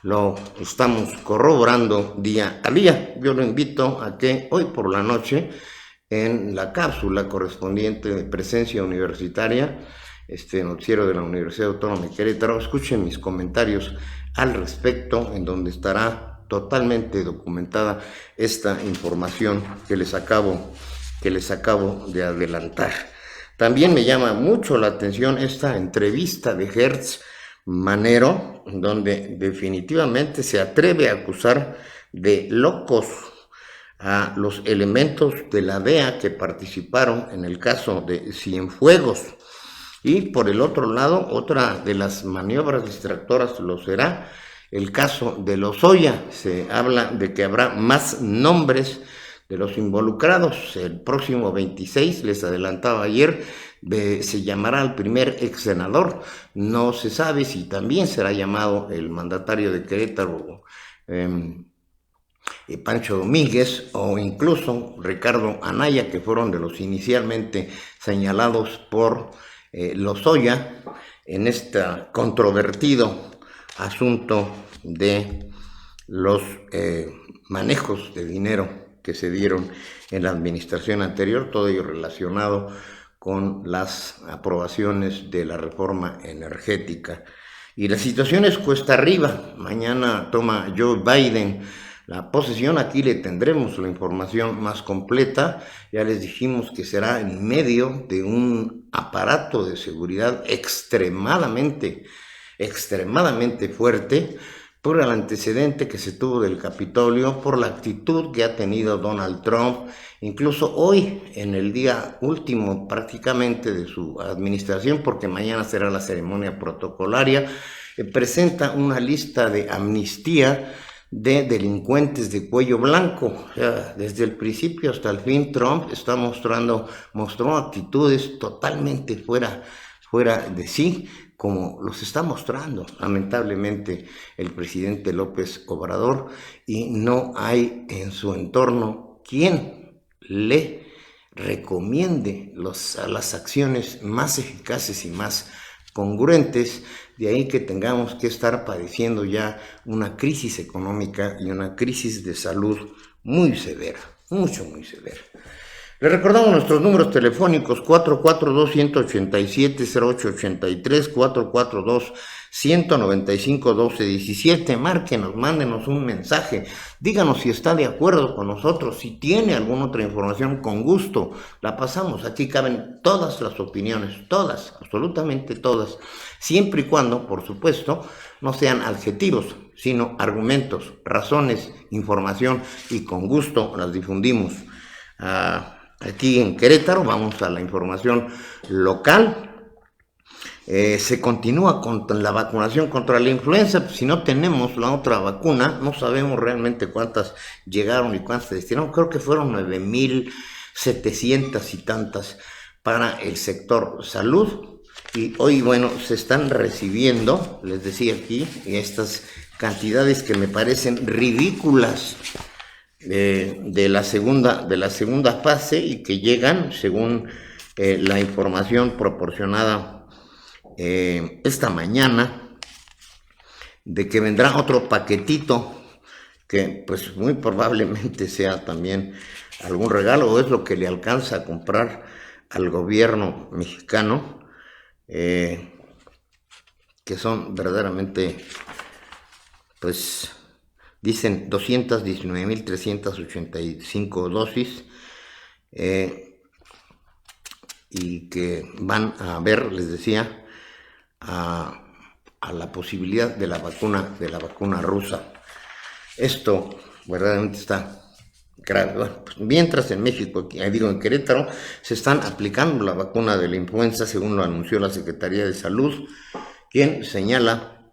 lo estamos corroborando día a día. Yo lo invito a que hoy por la noche, en la cápsula correspondiente de Presencia Universitaria, este noticiero de la Universidad Autónoma de Querétaro, escuchen mis comentarios al respecto, en donde estará totalmente documentada esta información que les acabo de adelantar. También me llama mucho la atención esta entrevista de Gertz Manero, donde definitivamente se atreve a acusar de locos a los elementos de la DEA que participaron en el caso de Cienfuegos. Y por el otro lado, otra de las maniobras distractoras lo será el caso de Lozoya. Se habla de que habrá más nombres de los involucrados. El próximo 26, les adelantaba ayer, se llamará al primer ex senador. No se sabe si también será llamado el mandatario de Querétaro, Pancho Domínguez, o incluso Ricardo Anaya, que fueron de los inicialmente señalados por Lozoya en este controvertido asunto de los manejos de dinero que se dieron en la administración anterior, todo ello relacionado con las aprobaciones de la reforma energética. Y la situación es cuesta arriba. Mañana toma Joe Biden la posesión. Aquí le tendremos la información más completa. Ya les dijimos que será en medio de un aparato de seguridad extremadamente fuerte, por el antecedente que se tuvo del Capitolio, por la actitud que ha tenido Donald Trump, incluso hoy, en el día último prácticamente de su administración, porque mañana será la ceremonia protocolaria, presenta una lista de amnistía de delincuentes de cuello blanco. O sea, desde el principio hasta el fin, Trump mostró actitudes totalmente fuera de sí, como los está mostrando lamentablemente el presidente López Obrador, y no hay en su entorno quien le recomiende las acciones más eficaces y más congruentes. De ahí que tengamos que estar padeciendo ya una crisis económica y una crisis de salud muy severa, muy severa. Les recordamos nuestros números telefónicos: 442-187-0883, 442-195-1217. Márquenos, mándenos un mensaje, díganos si está de acuerdo con nosotros, si tiene alguna otra información, con gusto la pasamos. Aquí caben todas las opiniones, todas, absolutamente todas, siempre y cuando, por supuesto, no sean adjetivos, sino argumentos, razones, información, y con gusto las difundimos. Aquí en Querétaro vamos a la información local. Se continúa con la vacunación contra la influenza. Si no tenemos la otra vacuna, no sabemos realmente cuántas llegaron y cuántas se destinaron. Creo que fueron 9,700 y tantas para el sector salud. Y hoy, bueno, se están recibiendo, les decía aquí, estas cantidades que me parecen ridículas, de la segunda fase, y que llegan, según la información proporcionada esta mañana, de que vendrá otro paquetito que pues muy probablemente sea también algún regalo, o es lo que le alcanza a comprar al gobierno mexicano, que son verdaderamente, pues dicen 219,385 dosis, y que van a ver, les decía, a la posibilidad de la vacuna rusa. Esto verdaderamente está grave. Bueno, pues mientras en México, en Querétaro, se están aplicando la vacuna de la influenza, según lo anunció la Secretaría de Salud, quien señala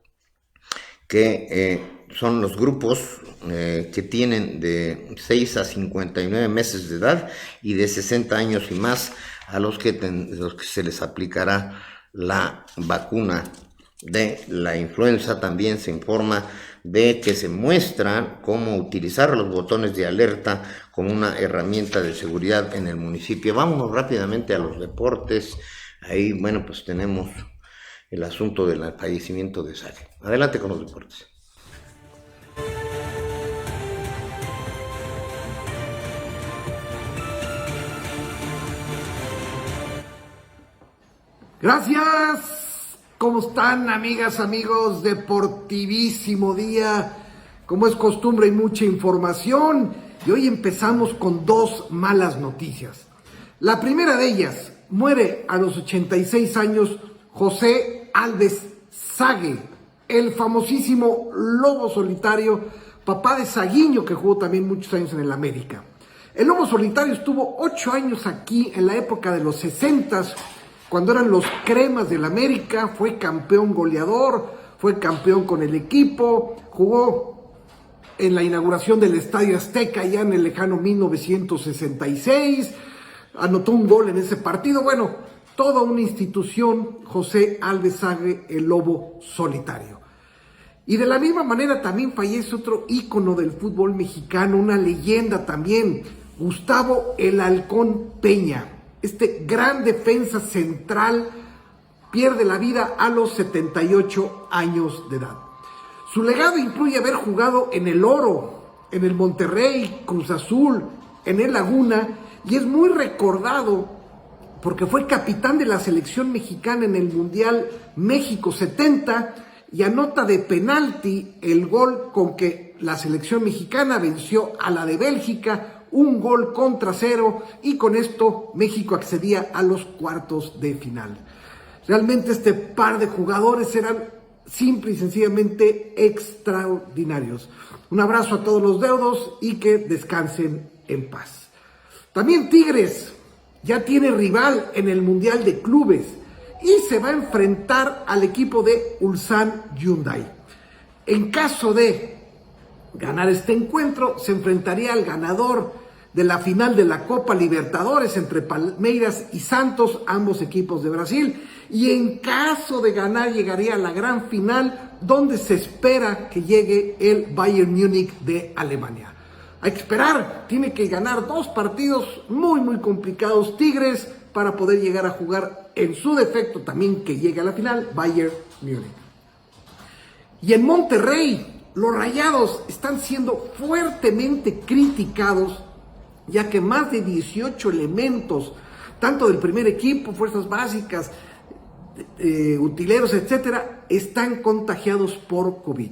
que son los grupos que tienen de 6 a 59 meses de edad y de 60 años y más a los que se les aplicará la vacuna de la influenza. También se informa de que se muestra cómo utilizar los botones de alerta como una herramienta de seguridad en el municipio. Vámonos rápidamente a los deportes. Ahí, bueno, pues tenemos el asunto del fallecimiento de Sague. Adelante con los deportes. Gracias. ¿Cómo están, amigas, amigos? Deportivísimo día. Como es costumbre, hay mucha información. Y hoy empezamos con dos malas noticias. La primera de ellas: muere a los 86 años José Alves Sague, el famosísimo Lobo Solitario, papá de Saguiño, que jugó también muchos años en el América. El Lobo Solitario estuvo 8 años aquí en la época de los 60s, cuando eran los cremas del América. Fue campeón goleador, fue campeón con el equipo, jugó en la inauguración del Estadio Azteca ya en el lejano 1966, anotó un gol en ese partido. Bueno, toda una institución, José Alves Sague, el Lobo Solitario. Y de la misma manera también fallece otro ícono del fútbol mexicano, una leyenda también, Gustavo el Halcón Peña. Este gran defensa central pierde la vida a los 78 años de edad. Su legado incluye haber jugado en el Oro, en el Monterrey, Cruz Azul, en el Laguna, y es muy recordado porque fue capitán de la selección mexicana en el Mundial México 70 y anota de penalti el gol con que la selección mexicana venció a la de Bélgica, 1-0, y con esto México accedía a los cuartos de final. Realmente este par de jugadores eran simple y sencillamente extraordinarios. Un abrazo a todos los deudos y que descansen en paz. También Tigres ya tiene rival en el Mundial de Clubes y se va a enfrentar al equipo de Ulsan Hyundai. En caso de ganar este encuentro, se enfrentaría al ganador de la final de la Copa Libertadores entre Palmeiras y Santos, ambos equipos de Brasil, y en caso de ganar llegaría a la gran final, donde se espera que llegue el Bayern Múnich de Alemania. Hay que esperar, tiene que ganar 2 partidos muy complicados Tigres para poder llegar a jugar, en su defecto también que llegue a la final, Bayern Múnich. Y en Monterrey, los Rayados están siendo fuertemente criticados, ya que más de 18 elementos, tanto del primer equipo, fuerzas básicas, utileros, etcétera, están contagiados por COVID.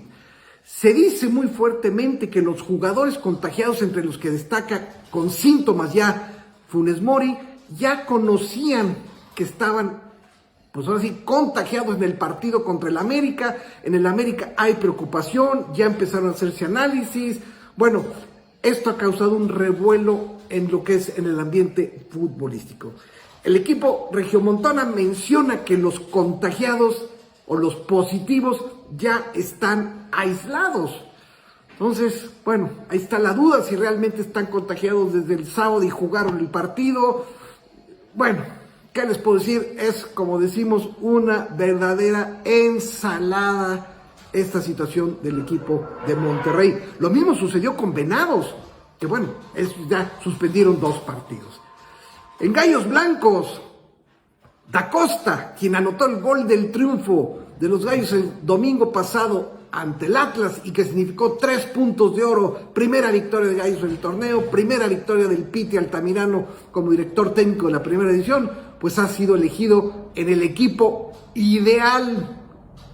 Se dice muy fuertemente que los jugadores contagiados, entre los que destaca con síntomas ya Funes Mori, ya conocían que estaban, pues ahora sí, contagiados en el partido contra el América. En el América hay preocupación, ya empezaron a hacerse análisis. Bueno, esto ha causado un revuelo en lo que es en el ambiente futbolístico. El equipo regiomontana menciona que los contagiados o los positivos ya están aislados. Entonces, bueno, ahí está la duda si realmente están contagiados desde el sábado y jugaron el partido. Bueno, ¿qué les puedo decir? Es, como decimos, una verdadera ensalada esta situación del equipo de Monterrey. Lo mismo sucedió con Venados, que bueno, ya suspendieron 2 partidos. En Gallos Blancos, Da Costa, quien anotó el gol del triunfo de los Gallos el domingo pasado ante el Atlas y que significó 3 puntos de oro, primera victoria de Gallos en el torneo, primera victoria del Piti Altamirano como director técnico de la primera edición, pues ha sido elegido en el equipo ideal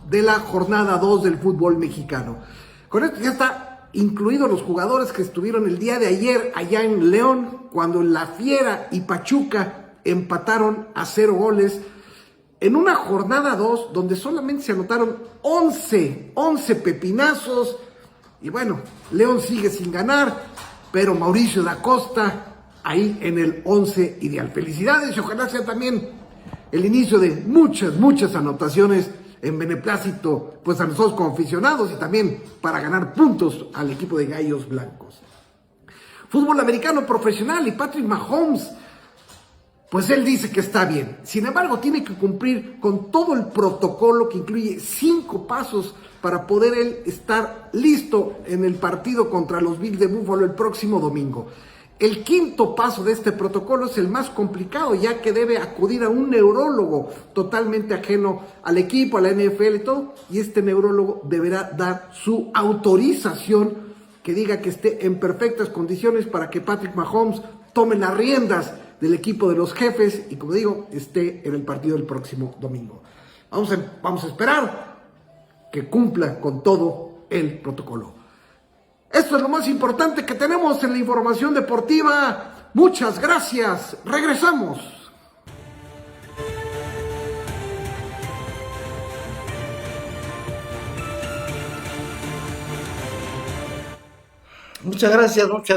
de la jornada 2 del fútbol mexicano. Con esto ya está incluidos los jugadores que estuvieron el día de ayer allá en León, cuando La Fiera y Pachuca empataron a 0 goles. en una jornada 2 donde solamente se anotaron 11 pepinazos. Y bueno, León sigue sin ganar, pero Mauricio da Costa ahí en el 11 ideal. Felicidades y ojalá sea también el inicio de muchas anotaciones en beneplácito pues a nosotros como aficionados y también para ganar puntos al equipo de Gallos Blancos. Fútbol americano profesional y Patrick Mahomes, pues él dice que está bien. Sin embargo, tiene que cumplir con todo el protocolo que incluye 5 pasos para poder él estar listo en el partido contra los Bills de Buffalo el próximo domingo. El 5º paso de este protocolo es el más complicado, ya que debe acudir a un neurólogo totalmente ajeno al equipo, a la NFL y todo, y este neurólogo deberá dar su autorización que diga que esté en perfectas condiciones para que Patrick Mahomes tome las riendas del equipo de los Jefes y, como digo, esté en el partido del próximo domingo. Vamos a esperar que cumpla con todo el protocolo. Esto es lo más importante que tenemos en la información deportiva. Muchas gracias. Regresamos. Muchas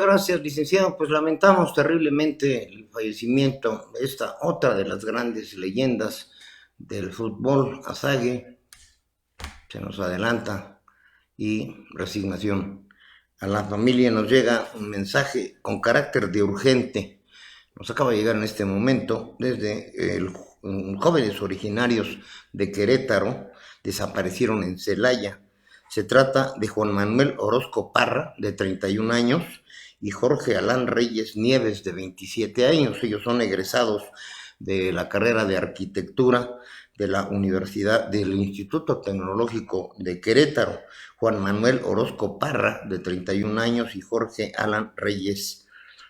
gracias, licenciado. Pues lamentamos terriblemente el fallecimiento de esta otra de las grandes leyendas del fútbol, Azague. Se nos adelanta y resignación. A la familia nos llega un mensaje con carácter de urgente. Nos acaba de llegar en este momento desde jóvenes originarios de Querétaro desaparecieron en Celaya. Se trata de Juan Manuel Orozco Parra, de 31 años, y Jorge Alán Reyes Nieves, de 27 años. Ellos son egresados de la carrera de arquitectura de la Universidad del Instituto Tecnológico de Querétaro. Juan Manuel Orozco Parra, de 31 años, y Jorge Alán Reyes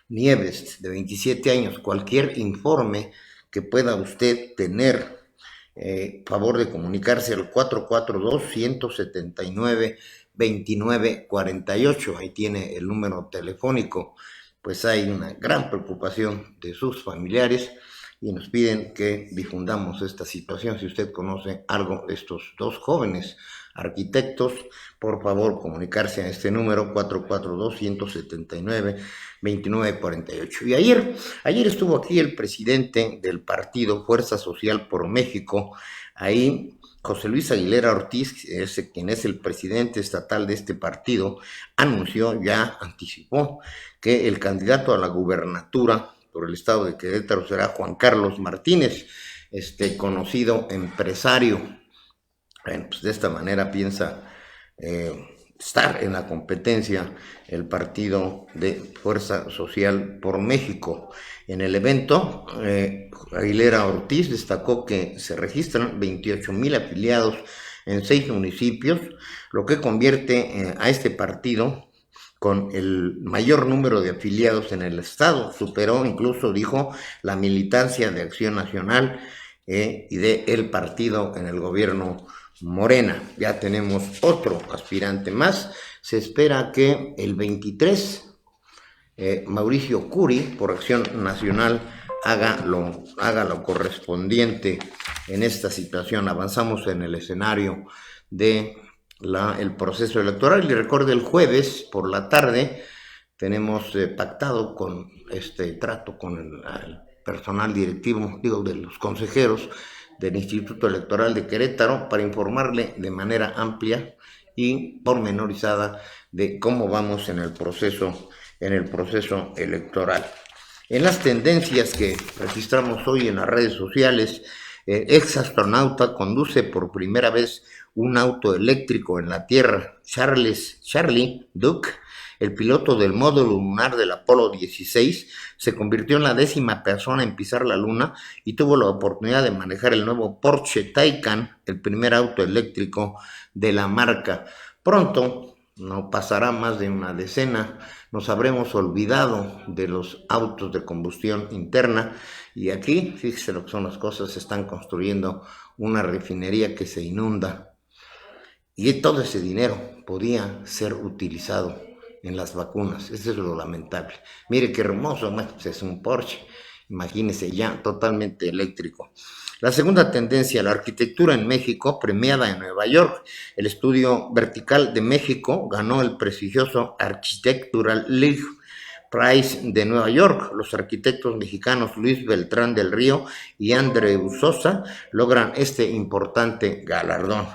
Nieves, de 27 años. Cualquier informe que pueda usted tener, favor de comunicarse al 442-179-2948. Ahí tiene el número telefónico. Pues hay una gran preocupación de sus familiares y nos piden que difundamos esta situación. Si usted conoce algo de estos dos jóvenes arquitectos, por favor comunicarse a este número 442-179-2948. Y ayer estuvo aquí el presidente del partido Fuerza Social por México, ahí José Luis Aguilera Ortiz, quien es el presidente estatal de este partido, anticipó que el candidato a la gubernatura por el estado de Querétaro será Juan Carlos Martínez, conocido empresario. Bueno, pues de esta manera piensa estar en la competencia el partido de Fuerza Social por México. En el evento, Aguilera Ortiz destacó que se registran 28,000 afiliados en 6 municipios, lo que convierte a este partido con el mayor número de afiliados en el estado. Superó incluso, dijo, la militancia de Acción Nacional y de el partido en el gobierno Morena. Ya tenemos otro aspirante más. Se espera que el 23 Mauricio Curi, por Acción Nacional, haga lo correspondiente en esta situación. Avanzamos en el escenario de el proceso electoral. Y recuerde, el jueves por la tarde tenemos pactado con trato con el personal directivo, de los consejeros del Instituto Electoral de Querétaro, para informarle de manera amplia y pormenorizada de cómo vamos en el proceso electoral. En las tendencias que registramos hoy en las redes sociales, ex astronauta conduce por primera vez un auto eléctrico en la Tierra. Charlie Duke, el piloto del módulo lunar del Apolo 16, se convirtió en la 10ª persona en pisar la Luna y tuvo la oportunidad de manejar el nuevo Porsche Taycan, el primer auto eléctrico de la marca. Pronto, no pasará más de una decena, nos habremos olvidado de los autos de combustión interna, y aquí, fíjese lo que son las cosas, se están construyendo una refinería que se inunda, y todo ese dinero podía ser utilizado en las vacunas. Eso es lo lamentable. Mire qué hermoso, es un Porsche, imagínese, ya totalmente eléctrico. La segunda tendencia, la arquitectura en México, premiada en Nueva York. El estudio vertical de México ganó el prestigioso Architectural League Prize de Nueva York. Los arquitectos mexicanos Luis Beltrán del Río y Andreu Sosa logran este importante galardón.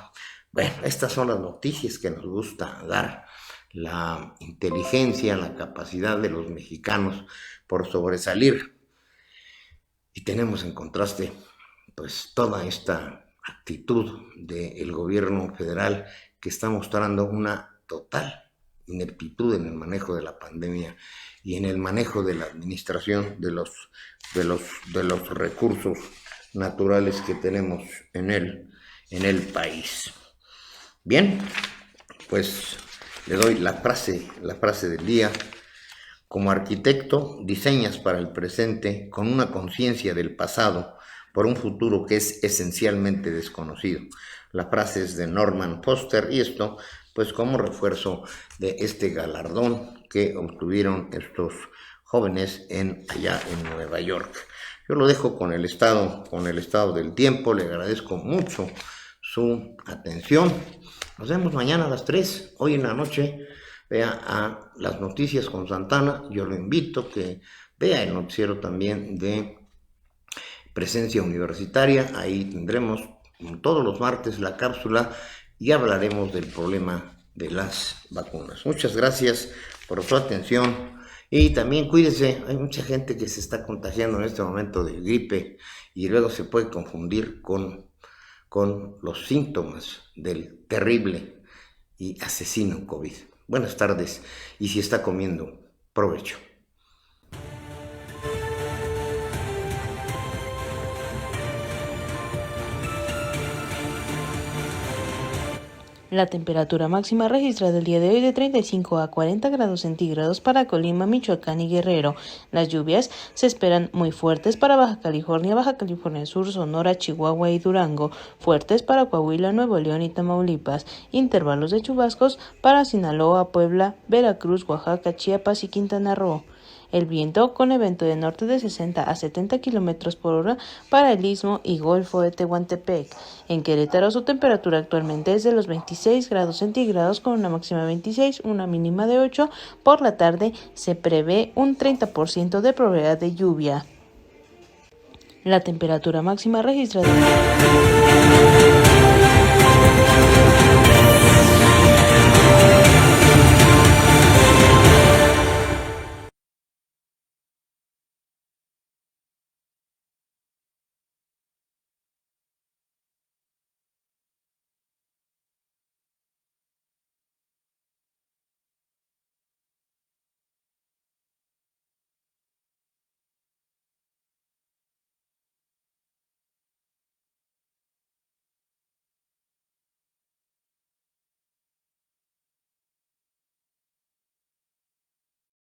Bueno, estas son las noticias que nos gusta dar. La inteligencia, la capacidad de los mexicanos por sobresalir. Y tenemos en contraste, pues, toda esta actitud del gobierno federal que está mostrando una total ineptitud en el manejo de la pandemia y en el manejo de la administración de los recursos naturales que tenemos en el país. Bien, pues le doy la frase del día. Como arquitecto, diseñas para el presente con una conciencia del pasado por un futuro que es esencialmente desconocido. La frase es de Norman Foster y esto, pues, como refuerzo de este galardón que obtuvieron estos jóvenes allá en Nueva York. Yo lo dejo con el estado del tiempo. Le agradezco mucho su atención. Nos vemos mañana a las 3, hoy en la noche. Vea a las noticias con Santana. Yo lo invito a que vea el noticiero también de Presencia Universitaria. Ahí tendremos todos los martes la cápsula y hablaremos del problema de las vacunas. Muchas gracias por su atención y también cuídese. Hay mucha gente que se está contagiando en este momento de gripe y luego se puede confundir con los síntomas del terrible y asesino COVID. Buenas tardes y si está comiendo, provecho. La temperatura máxima registrada el día de hoy de 35 a 40 grados centígrados para Colima, Michoacán y Guerrero. Las lluvias se esperan muy fuertes para Baja California Sur, Sonora, Chihuahua y Durango, fuertes para Coahuila, Nuevo León y Tamaulipas, intervalos de chubascos para Sinaloa, Puebla, Veracruz, Oaxaca, Chiapas y Quintana Roo. El viento con evento de norte de 60 a 70 kilómetros por hora para el Istmo y Golfo de Tehuantepec. En Querétaro su temperatura actualmente es de los 26 grados centígrados con una máxima de 26, una mínima de 8. Por la tarde se prevé un 30% de probabilidad de lluvia. La temperatura máxima registrada